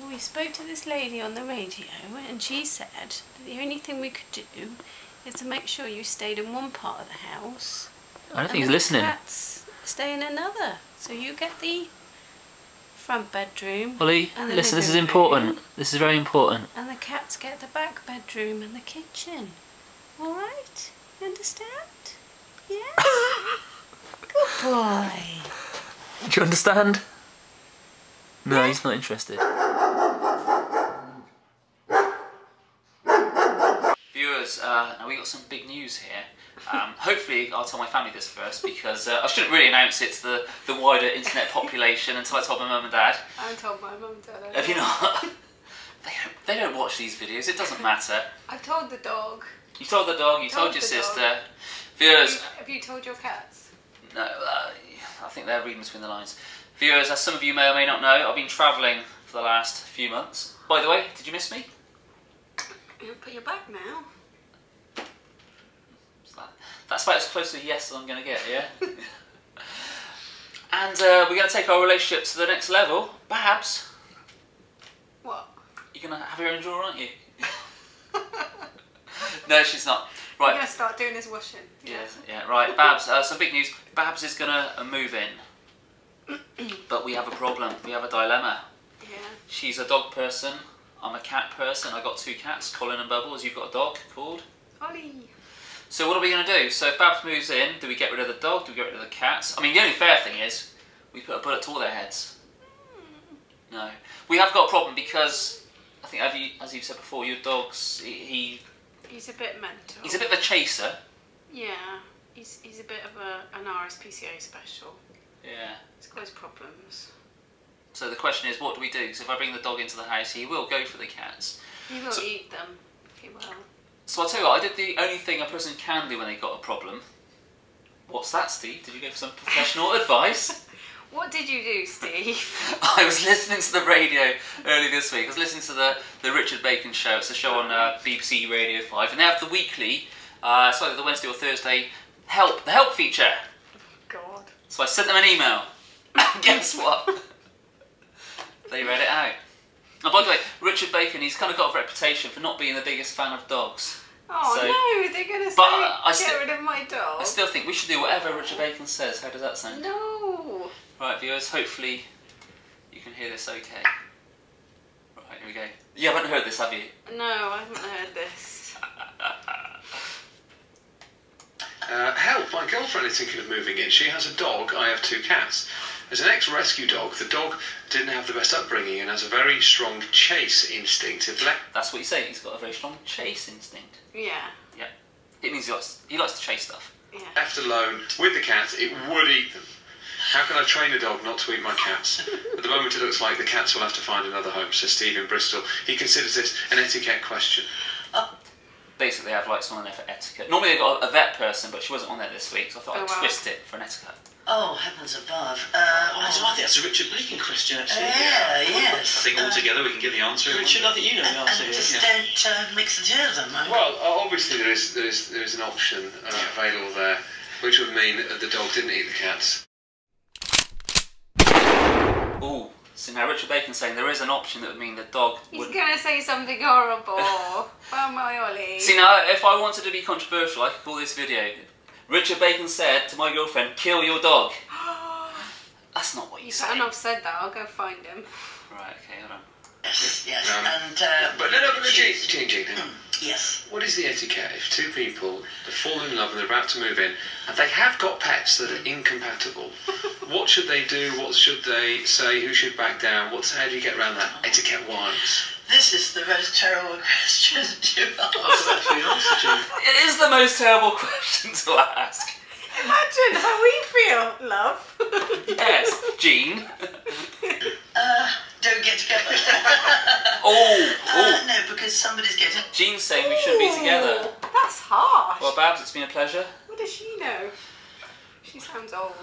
we spoke to this lady on the radio and she said that the only thing we could do is to make sure you stayed in one part of the house. I don't think he's listening. Cats stay in another. So you get the front bedroom. Ollie, and the listen, this is living important. room, This is very important. and the cats get the back bedroom and the kitchen. Alright? You understand? Yeah? Good boy. Do you understand? No, he's not interested. Viewers, now we got some big news here. Hopefully I'll tell my family this first because I shouldn't really announce it to the wider internet population until I told my mum and dad. I told my mum and dad. Have you not? They don't watch these videos, it doesn't matter. I told the dog. You told the dog, you told your sister. Viewers... Have you told your cats? No, I think they're reading between the lines. Viewers, as some of you may or may not know, I've been travelling for the last few months. By the way, did you miss me? You put your back now. That's about as close to a yes as I'm going to get, yeah? And we're going to take our relationship to the next level. Babs. What? You're going to have your own drawer, aren't you? No, she's not. Right. You're going to start doing this washing. Yeah, right. Babs, some big news. Babs is going to move in. But we have a problem. We have a dilemma. Yeah. She's a dog person. I'm a cat person. I've got 2 cats, Colin and Bubbles. You've got a dog called? Ollie. So what are we going to do? So if Babs moves in, do we get rid of the dog? Do we get rid of the cats? I mean, the only fair thing is we put a bullet to all their heads. No. We have got a problem because, I think as you've said before, your dog's, he's a bit mental. He's a bit of a chaser. Yeah. He's a bit of an RSPCA special. Yeah. He's got his problems. So the question is, what do we do? Because if I bring the dog into the house, he will go for the cats. He will eat them. He will. So I'll tell you what, I did the only thing a person can do when they've got a problem. What's that, Steve? Did you go for some professional advice? What did you do, Steve? I was listening to the radio earlier this week. I was listening to the Richard Bacon show. It's a show on BBC Radio 5. And they have the weekly, it's either the Wednesday or Thursday, the help feature. Oh, God. So I sent them an email. And guess what? They read it out. And by the way, Richard Bacon, he's kind of got a reputation for not being the biggest fan of dogs. Oh so, no, they're going to say, get rid of my dog. I still think we should do whatever Richard Bacon says. How does that sound? No. Right, viewers, hopefully you can hear this okay. Right, here we go. You haven't heard this, have you? No, I haven't heard this. Help, my girlfriend is thinking of moving in. She has a dog, I have 2 cats. As an ex-rescue dog, the dog didn't have the best upbringing and has a very strong chase instinct. That's what you say, he's got a very strong chase instinct. Yeah. Yeah. It means he likes to chase stuff. Yeah. Left alone with the cats, it would eat them. How can I train a dog not to eat my cats? At the moment it looks like the cats will have to find another home, says Steve in Bristol. He considers this an etiquette question. Basically, I have like someone there for etiquette. Normally they've got a vet person, but she wasn't on there this week, so I thought I'd twist it for an etiquette. Oh, heavens above. I think that's a Richard Bacon question, actually. Yes. I think altogether we can get the answer. Richard, I think you know the answer. And just don't mix the two of them. Well, obviously there is an option available there, which would mean that the dog didn't eat the cats. Ooh, so now Richard Bacon's saying there is an option that would mean the dog He's would... going to say something horrible. Oh my Ollie. See now, if I wanted to be controversial, I could call this video, Richard Bacon said to my girlfriend, kill your dog. That's not what you say. And I've said that, I'll go find him. Right, okay, hold on. Yes, yes. But Jean, yes. What is the etiquette if 2 people have fallen in love and they're about to move in and they have got pets that are incompatible? What should they do? What should they say? Who should back down? How do you get around that etiquette-wise? This is the most terrible question to ask. It is the most terrible question to ask. Imagine how we feel, love. Yes, Jean. Don't get together. Oh. No, because somebody's getting... Jean's saying we shouldn't be together. That's harsh. Well, Babs, it's been a pleasure. What does she know? She sounds old.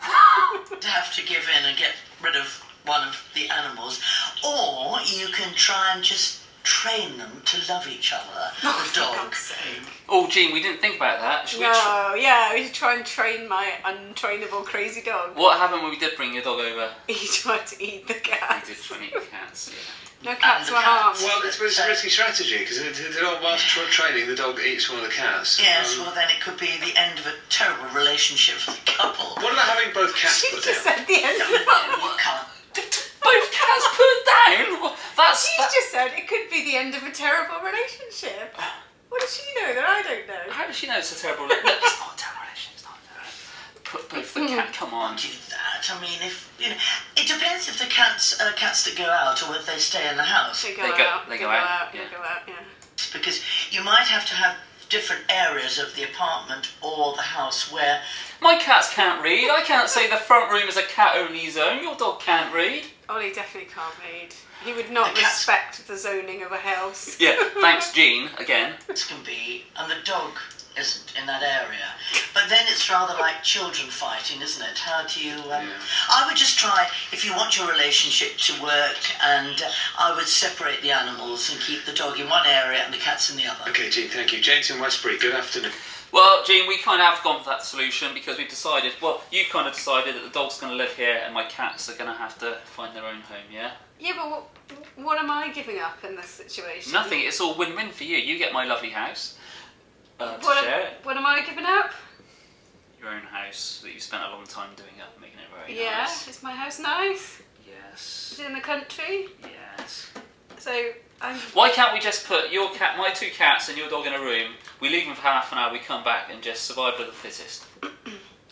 to have to give in and get rid of one of the animals, or you can try and just train them to love each other. Oh, The for dog. God's sake. Oh, Jean, we didn't think about that. Should we No, yeah, we should try and train my untrainable crazy dog. What happened when we did bring your dog over? He tried to eat the We cat. did 20 cats, yeah. No cats the were harmed. cats. Well, it's a risky strategy because whilst training, the dog eats one of the cats. Yes, well then it could be the end of a terrible relationship for the couple. What about having both cats She put just down? said the end of You the can't. Both cats put down? Well, She's just said it could be the end of a terrible relationship. What does she know that I don't know? How does she know it's a terrible relationship? No, it's not a terrible relationship, it's not a terrible relationship. Put both the cat, come on. Do that. I mean, if it depends if the cats are cats that go out or if they stay in the house. They They go go- out. they They go go out, out. yeah. They go out. Yeah. Because you might have to have different areas of the apartment or the house where My cats can't read. I can't say the front room is a cat-only zone. Your dog can't read. Ollie definitely can't read. He would not The cats- respect the zoning of a house. Yeah, thanks, Jean, again. it can be, and the dog isn't in that area. But then it's rather like children fighting, isn't it? How do you... I would just try, if you want your relationship to work, and I would separate the animals and keep the dog in one area and the cats in the other. Okay, Jean, thank you. James in Westbury, good afternoon. Well, Jean, we kind of have gone for that solution because we've decided, well, you kind of decided that the dog's going to live here and my cats are going to have to find their own home, yeah? Yeah, but what am I giving up in this situation? Nothing, it's all win-win for you. You get my lovely house to share it. What am I giving up? Your own house that you spent a long time doing up, making it very Yeah, nice. is my house nice? Yes. Is it in the country? Yes. So I'm... Why can't we just put your cat, my two cats and your dog in a room, we leave them for half an hour, we come back and just survival of the fittest?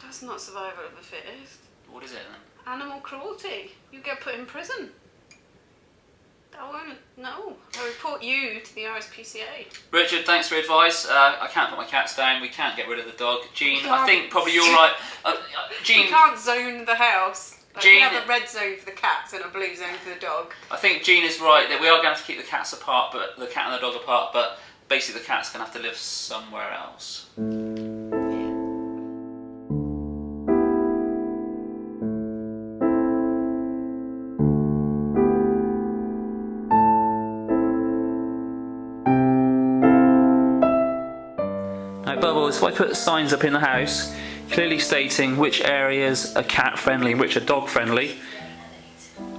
That's not survival of the fittest. What is it then? Animal cruelty. You get put in prison. I won't. No. I report you to the RSPCA. Richard, thanks for your advice. I can't put my cats down, we can't get rid of the dog. Jean, I can't. think probably you're right. You Jean, can't zone the house. Like, we Jean- have a red zone for the cats and a blue zone for the dog. I think Jean is right that we are going to have to keep the cats apart, but the cat and the dog apart, but basically the cat's going to have to live somewhere else. Now, Bubbles, if I put signs up in the house clearly stating which areas are cat friendly and which are dog friendly.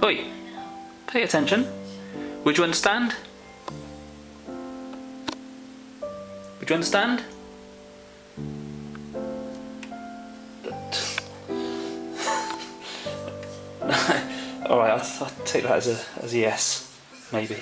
Oi, pay attention. Would you understand? Would you understand? Alright, I'll take that as a yes, maybe.